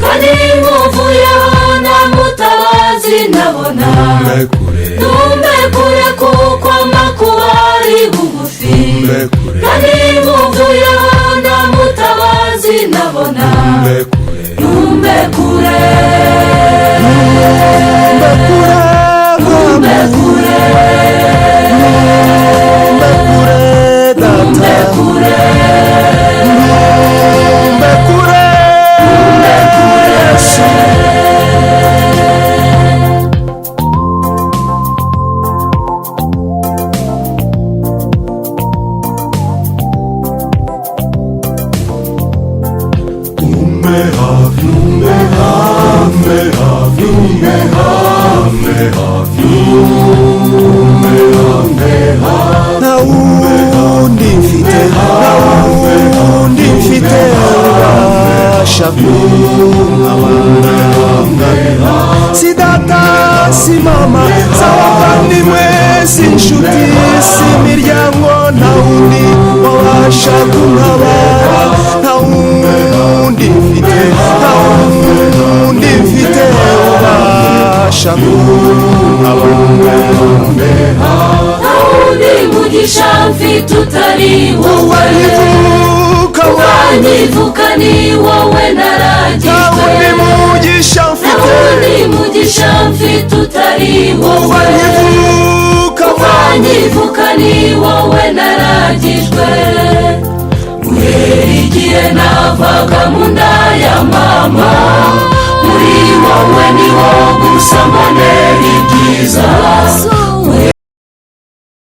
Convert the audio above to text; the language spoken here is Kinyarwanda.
Kandi muvuyeho na mutabazi nabona numbe kure kuko amakuba ari bugufi kandi muvuyeho na mutabazi nabona numbe kure Si data, si mama, s'abavandimwe, si inshuti, si imiryango, nta wundi wabasha kuntabara, nta wundi mfite, nta wundi mfite wabasha kuntabara, nta wundi mugisha mfite utari wowe, wanyivuka ni wowe naragijwe, nta wundi mugisha mfite utari wowe, wanyivuka ni wowe naragijwe, guhera igihe navaga mu nda ya mama, muri wowe ni wo gusa mbonera ibyiza.